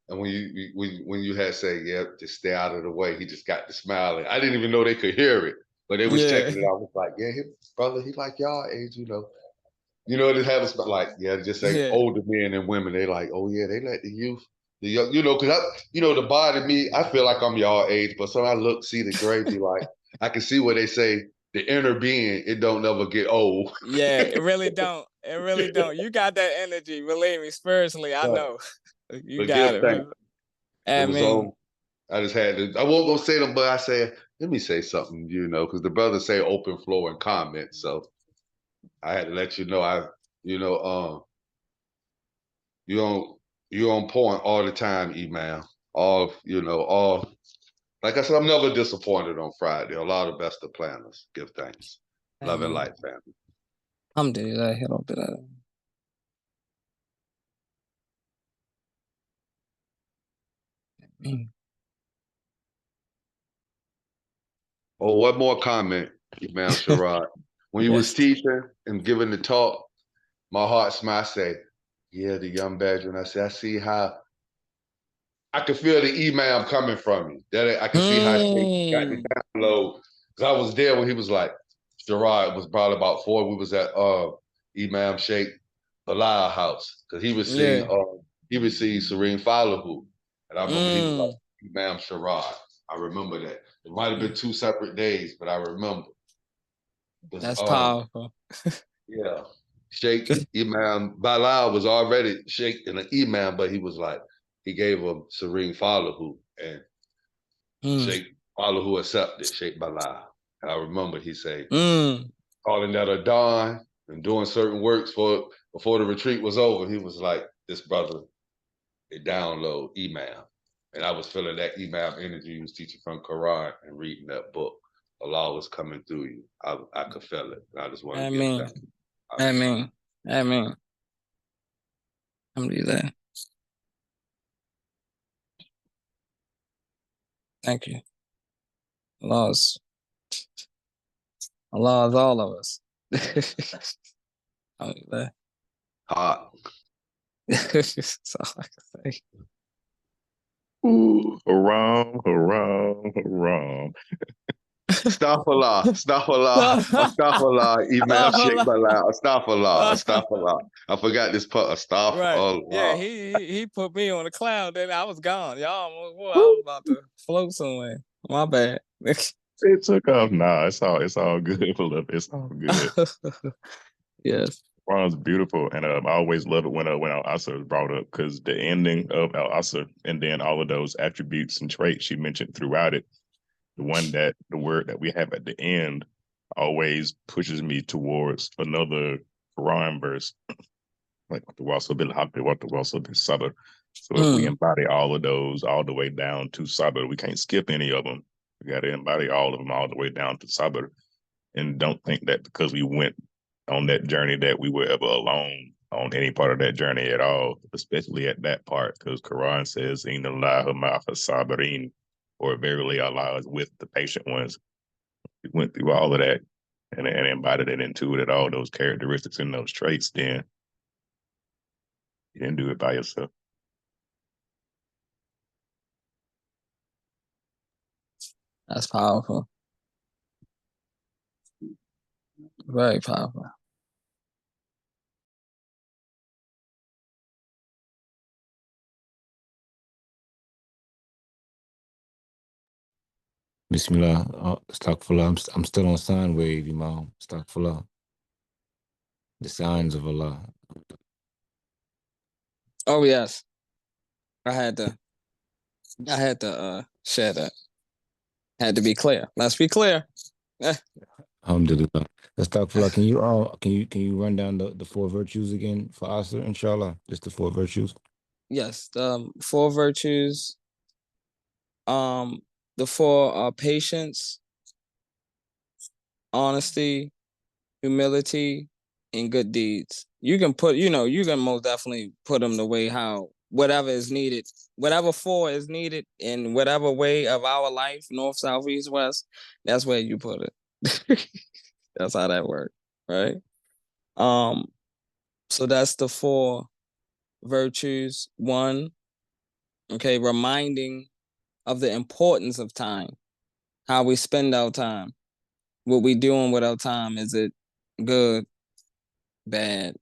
Speaker 5: And when you had say, yeah, just stay out of the way, he just got to smiling. I didn't even know they could hear it, but they was
Speaker 1: Yeah.
Speaker 5: checking it out. I was like, yeah, brother, he like y'all age, it happens, but like, yeah, just say
Speaker 1: Yeah.
Speaker 5: older men and women, they like, oh yeah, they let the youth, the young, because the body, me, I feel like I'm y'all age, but so I look, see the gray, be like, I can see where they say the inner being, it don't never get old.
Speaker 1: Yeah. It really don't. It really don't. You got that energy. Believe me, spiritually, I
Speaker 5: But,
Speaker 1: know. You
Speaker 5: but
Speaker 1: got
Speaker 5: give
Speaker 1: it,
Speaker 5: thanks.
Speaker 1: bro.
Speaker 5: It
Speaker 1: I
Speaker 5: was
Speaker 1: mean,
Speaker 5: on. I just had to. I won't go say them, but I said, let me say something, because the brothers say open floor and comment, so I had to let you know. You know, you on you on point all the time, email. All. Like I said, I'm never disappointed on Friday. A lot of best of planners. Give thanks.
Speaker 1: I
Speaker 5: Love and
Speaker 1: mean,
Speaker 5: light, family.
Speaker 1: alhamdulillah, rabbil alamin.
Speaker 5: Oh, one more comment, Imam Sherrod. When you was
Speaker 1: Yes.
Speaker 5: teaching and giving the talk, my heart smiled. I say, yeah, the young badger. And I said, I see how I could feel the imam coming from you. That I can see how Sheikh got the
Speaker 1: Hmm.
Speaker 5: download. Cause I was there when he was like, Gerard was probably about 4. We was at Imam Sheikh Bilal house. Cause
Speaker 1: Yeah.
Speaker 5: he received Serene Salihu. And I remember he was
Speaker 1: Hmm.
Speaker 5: like Imam Sherrod. I remember that. It might have been 2 separate days, but I remember. Because
Speaker 1: That's powerful.
Speaker 5: yeah. Sheikh Imam Bilal was already Sheikh in an Imam, but he was like, he gave him Serene Falahu, and
Speaker 1: Hmm.
Speaker 5: Sheikh Falahu accepted Sheikh Bilal. And I remember he said,
Speaker 1: Hmm.
Speaker 5: calling that a dawn and doing certain works before the retreat was over. He was like, this brother, they download Imam. And I was feeling that Imam energy. He was teaching from Quran and reading that book. Allah was coming through you. I could feel it. I just want to give
Speaker 1: Ameen.
Speaker 5: that.
Speaker 1: Ameen. Ameen. Alhamdulillah. Thank you. Allah is all of us. Alhamdulillah.
Speaker 5: Hot.
Speaker 1: That's all I can say.
Speaker 2: Ooh, haram.
Speaker 5: Astaghfirullah, Imam Sheikh Balal, astaghfirullah. I forgot this part.
Speaker 1: Right.
Speaker 5: Astaghfirullah.
Speaker 1: Yeah, he put me on the cloud, then I was gone. Y'all, I was about to float somewhere. My bad.
Speaker 2: It took off. Nah, it's all good. It's all good.
Speaker 1: Yes.
Speaker 2: Quran's beautiful, and I always love it when Al Asr is brought up, because the ending of Al Asr and then all of those attributes and traits she mentioned throughout it, the word that we have at the end always pushes me towards another Quran verse, like the Wasa bil Haqq, what the Wasa bil Sabr. So if we embody all of those all the way down to Sabr, we can't skip any of them. We got to embody all of them all the way down to Sabr, and don't think that because we went on that journey that we were ever alone on any part of that journey at all, especially at that part, because Quran says, Inna Allaha ma'a sabirin, or verily Allah is with the patient ones. We went through all of that and embodied it into it, all those characteristics and those traits, then you didn't do it by yourself.
Speaker 1: That's powerful. Very powerful.
Speaker 6: Bismillah. Astaghfirullah. I'm still on sign wave, Imam. Astaghfirullah. The signs of Allah.
Speaker 1: Oh yes. I had to share that. Had to be clear. Let's be clear.
Speaker 6: Alhamdulillah. Astaghfirullah. Can you run down the four virtues again for Asr, inshallah? Just the four virtues.
Speaker 1: Yes, the four virtues. The four are patience, honesty, humility, and good deeds. You can most definitely put them the way how whatever is needed, whatever four is needed in whatever way of our life, north, south, east, west. That's where you put it. That's how that works, right? So that's the four virtues. One, okay, reminding of the importance of time, how we spend our time, what we doing with our time. Is it good, bad?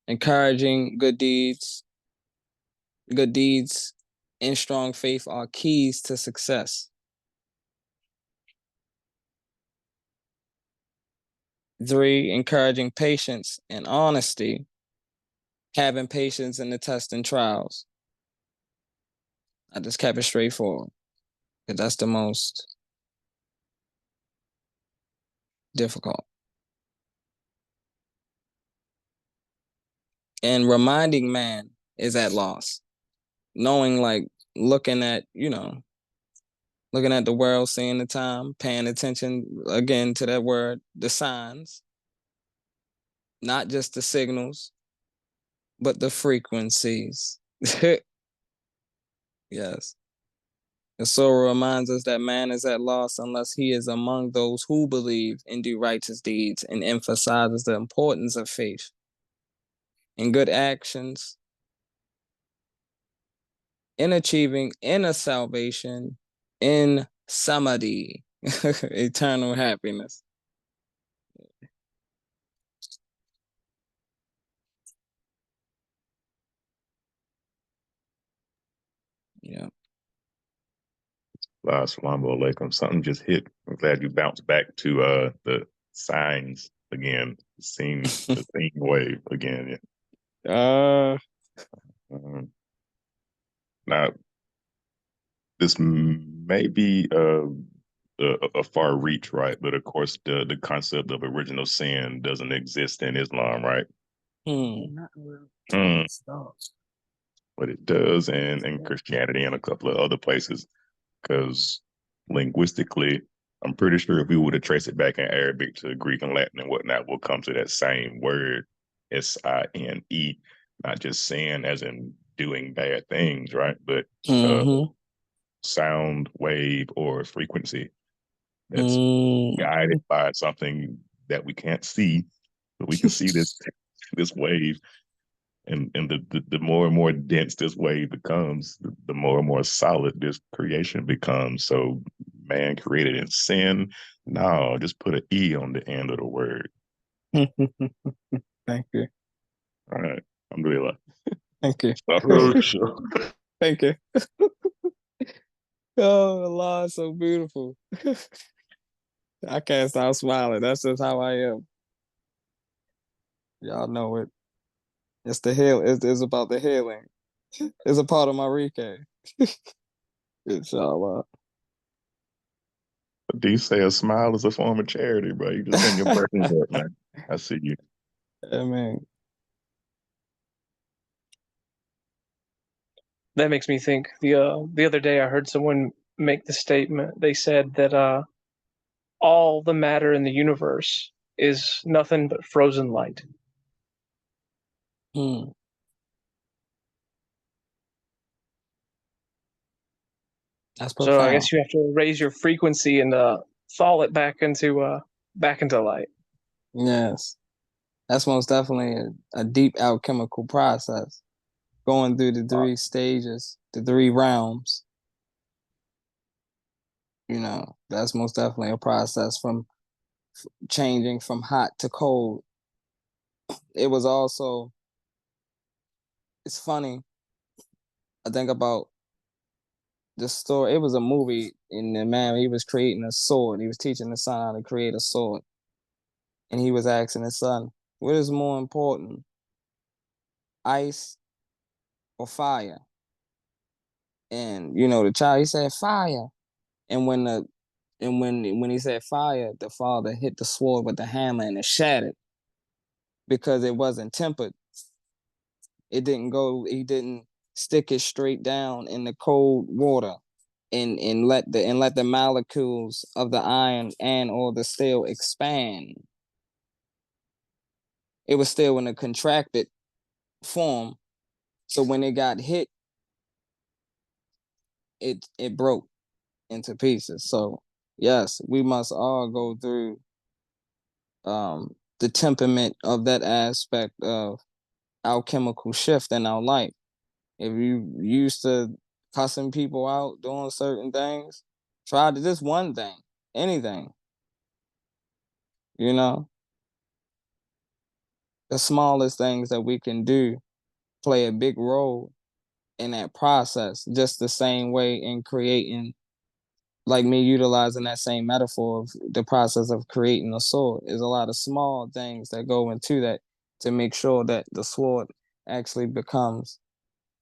Speaker 1: Encouraging good deeds. Good deeds and strong faith are keys to success. 3, encouraging patience and honesty, having patience in the tests and trials. I just kept it straightforward because that's the most difficult. And reminding man is at loss. Knowing, like, looking at the world, seeing the time, paying attention again to that word, the signs, not just the signals, but the frequencies. Yes. The Surah reminds us that man is at loss unless he is among those who believe and do righteous deeds, and emphasizes the importance of faith and good actions in achieving inner salvation in samadhi, eternal happiness. Yeah.
Speaker 2: Assalamu alaikum. Something just hit. I'm glad you bounced back to the signs again. The scene wave again. Yeah. Now, this may be a far reach, right? But of course, the concept of original sin doesn't exist in Islam, right? But it does in Christianity and a couple of other places, because linguistically, I'm pretty sure if we were to trace it back in Arabic to Greek and Latin and whatnot, we'll come to that same word, S-I-N-E, not just sin as in doing bad things, right? But sound wave or frequency that's guided by something that we can't see, but we can see this wave. And the more and more dense this wave becomes, the more and more solid this creation becomes. So man created in sin. No, just put an E on the end of the word.
Speaker 1: Thank you.
Speaker 2: All right. Alhamdulillah.
Speaker 1: Thank you.
Speaker 5: Sure.
Speaker 1: Thank you. Oh, Allah is so beautiful. I can't stop smiling. That's just how I am. Y'all know it. It's the heal. It's about the healing. It's a part of my recap. Inshallah.
Speaker 2: Do you say a smile is a form of charity, bro? You just send your person up, man. I see you.
Speaker 1: Amen.
Speaker 7: That makes me think. The other day I heard someone make the statement. They said that all the matter in the universe is nothing but frozen light.
Speaker 1: That's profound.
Speaker 7: So I guess you have to raise your frequency and fall it back into light.
Speaker 1: Yes. That's most definitely a deep alchemical process. Going through the 3 stages, the 3 realms. You know, that's most definitely a process from changing from hot to cold. It was also, it's funny, I think about the story. It was a movie, and the man, he was creating a sword. He was teaching the son how to create a sword. And he was asking his son, what is more important, ice or fire? And, you know, the child, he said, fire. And when he said fire, the father hit the sword with the hammer and it shattered because it wasn't tempered. He didn't stick it straight down in the cold water and let the molecules of the iron and or the steel expand. It was still in a contracted form. So when it got hit, it broke into pieces. So yes, we must all go through the temperament of that aspect of alchemical shift in our life. If you used to cussing people out, doing certain things, try to just one thing, anything. You know, the smallest things that we can do play a big role in that process, just the same way in creating, like me utilizing that same metaphor of the process of creating a sword. There's a lot of small things that go into that to make sure that the sword actually becomes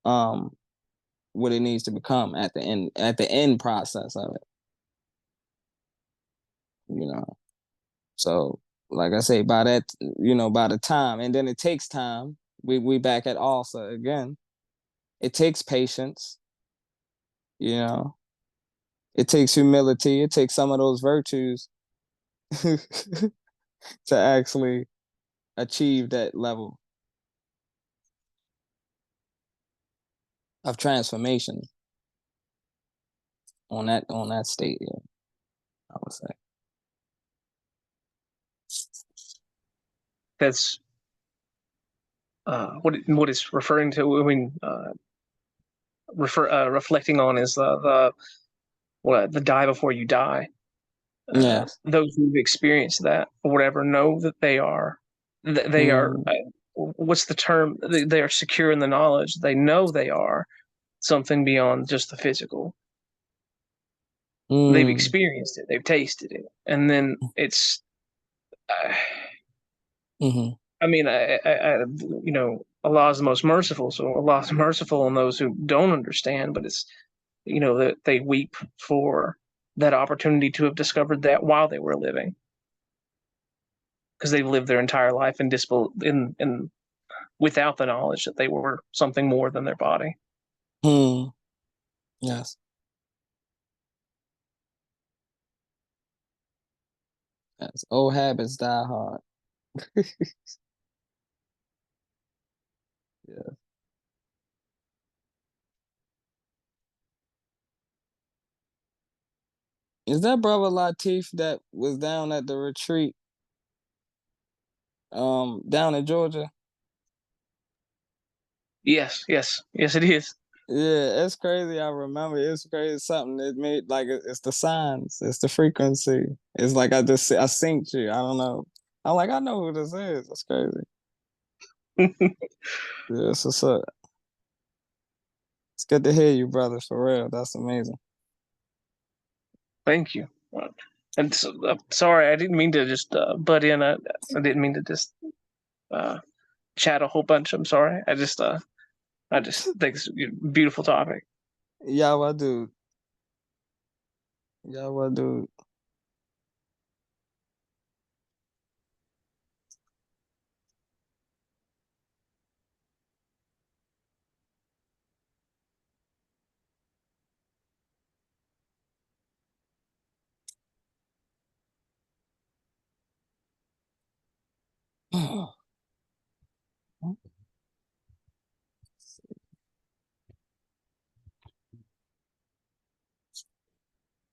Speaker 1: what it needs to become at the end process of it. You know. So like I say, by the time, and then it takes time. We back at also again. It takes patience, you know. It takes humility. It takes some of those virtues to actually achieve that level of transformation on that state, yeah, I would say.
Speaker 7: That's what it's referring to. I mean, reflecting on is the die before you die.
Speaker 1: Yes.
Speaker 7: Those who've experienced that or whatever know that they are what's the term? They are secure in the knowledge. They know they are something beyond just the physical. They've experienced it. They've tasted it, and then it's. I mean, you know, Allah is the most merciful, so Allah is merciful on those who don't understand. But it's, you know, that they weep for that opportunity to have discovered that while they were living, because they've lived their entire life in without the knowledge that they were something more than their body.
Speaker 1: Yes. As old habits die hard. Yeah. Is that brother Latif that was down at the retreat down in Georgia?
Speaker 7: Yes, it is.
Speaker 1: Yeah, it's crazy. I remember it's crazy. Something that made like it's the signs, it's the frequency. It's like I synced you. I don't know. I'm like I know who this is. That's crazy. Yeah, so it's good to hear you, brother. For real, that's amazing.
Speaker 7: Thank you. And so, sorry, I didn't mean to just butt in. I didn't mean to just chat a whole bunch. I'm sorry. I just think it's a beautiful topic.
Speaker 1: Yeah, what dude? Yeah, what dude?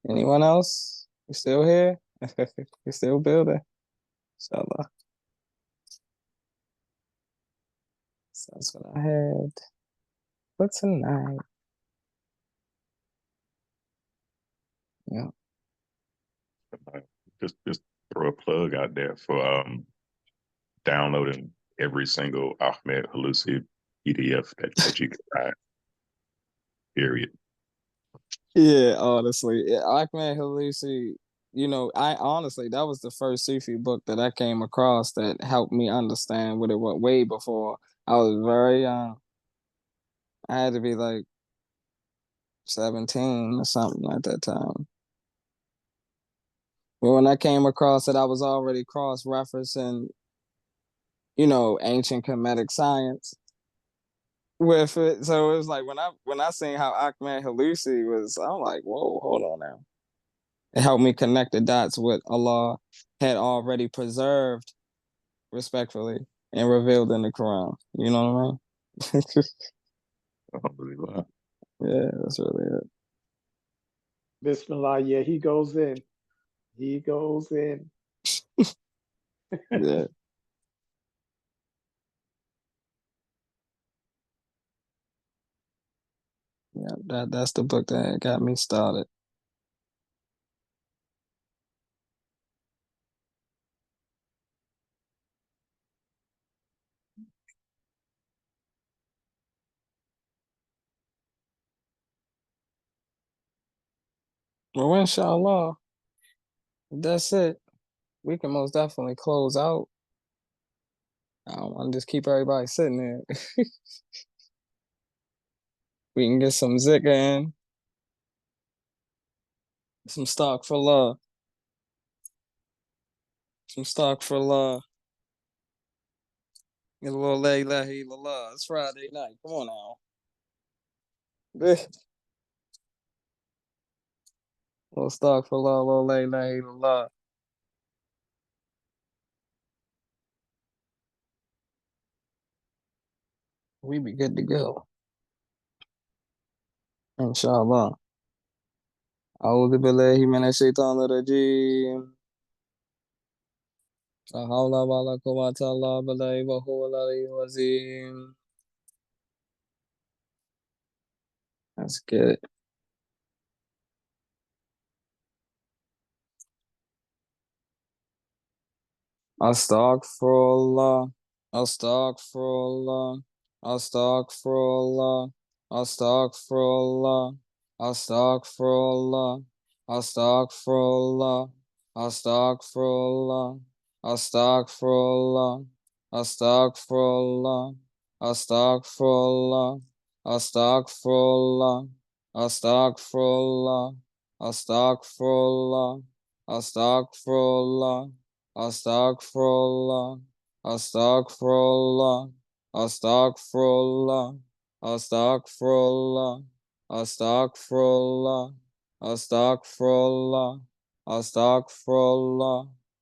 Speaker 1: Anyone else? You still here? You still building? Inshallah. So that's what I had for tonight. Yeah.
Speaker 2: Just throw a plug out there for downloading every single Ahmed Halusi PDF that you can find. Period.
Speaker 1: Yeah, honestly. Yeah, Ahmed Halusi, I honestly that was the first Sufi book that I came across that helped me understand what it was way before. I was very young. I had to be like 17 or something at that time. But when I came across it, I was already cross-referencing, ancient Kemetic science with it. So it was like when I seen how Ahmed Halusi was, I'm like, whoa, hold on now. It helped me connect the dots with Allah had already preserved respectfully and revealed in the Quran. You know what I mean? Yeah, that's really it.
Speaker 4: Bismillah. Yeah, he goes in. He goes in.
Speaker 1: Yeah. Yeah, that's the book that got me started. Well, inshallah, that's it. We can most definitely close out. I don't want to just keep everybody sitting there. We can get some zikr in, some stock for love, some stock for love. Get a little la ilaha illallah. It's Friday night. Come on now. Little stock for love, little la ilaha illallah. We be good to go. Inshallah. أعوذ بالله من الشيطان الرجيم. لا حول ولا قوة إلا بالله وهو العلي العظيم. That's good. Astaghfirullah. Astaghfirullah. Astaghfirullah. Astaghfirullah. Astaghfirullah. Astaghfirullah. Astaghfirullah. Astaghfirullah. Astaghfirullah. Astaghfirullah. Astaghfirullah. Astaghfirullah. Astaghfirullah. Astaghfirullah. Astaghfirullah, astaghfirullah, astaghfirullah, astaghfirullah, astaghfirullah, astaghfirullah, astaghfirullah,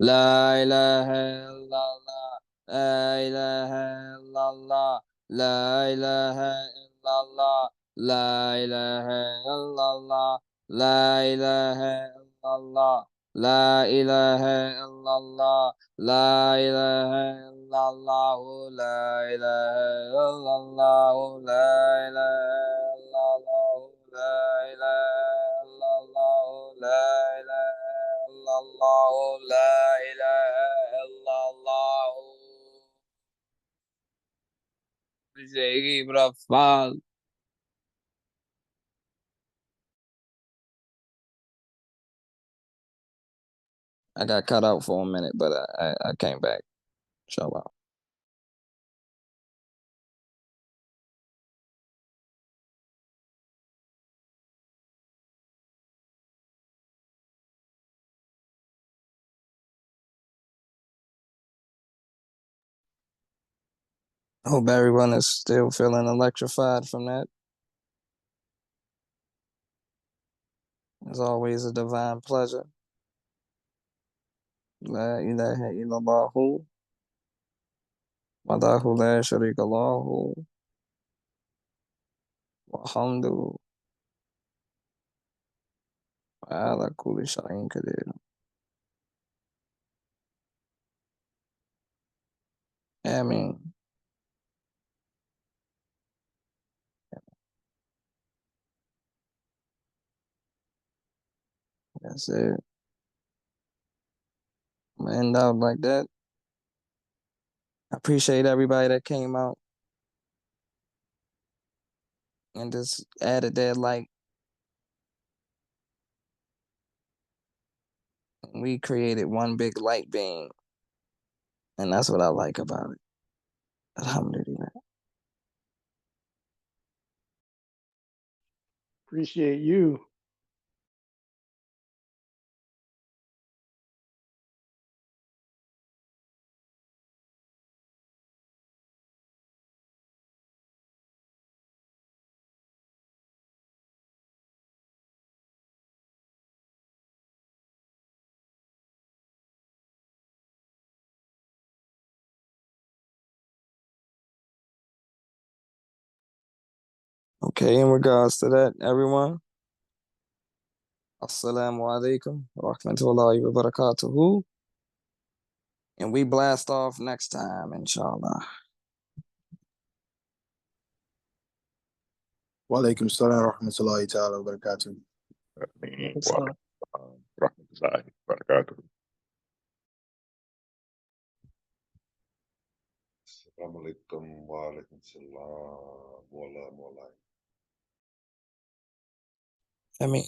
Speaker 1: La ilaha illallah. La ilaha illallah. La ilaha illallah. La ilaha illallah. La ilaha illallah. La ilaha illallah. La ilaha illallah. La ilaha illallah. La ilaha illallah. La ilaha illallah. La ilaha illallah. La ilaha illallah. Cheikh Rafal. I got cut out for a minute, but I came back. Inshallah. Hope everyone is still feeling electrified from that. It's always a divine pleasure. La ilaha illallahu. Wadahu la sharika lahu. Walhamdu. Wa ala kulli shay'in qadir. Ameen. That's it. I'm gonna end out like that. I appreciate everybody that came out and just added that like we created one big light beam. And that's what I like about it. Alhamdulillah.
Speaker 4: Appreciate you.
Speaker 1: Okay, in regards to that, everyone, assalamu alaikum wa rahmatullahi wa barakatuhu. And we blast off next time, inshallah.
Speaker 3: Wa alaikum salam wa rahmatullahi ta'ala wa barakatuh.
Speaker 7: It's not.
Speaker 2: Rahmatullahi wa barakatuh.
Speaker 5: Assalamu alaikum wa alaikum salam. Mola, mola.
Speaker 1: I mean.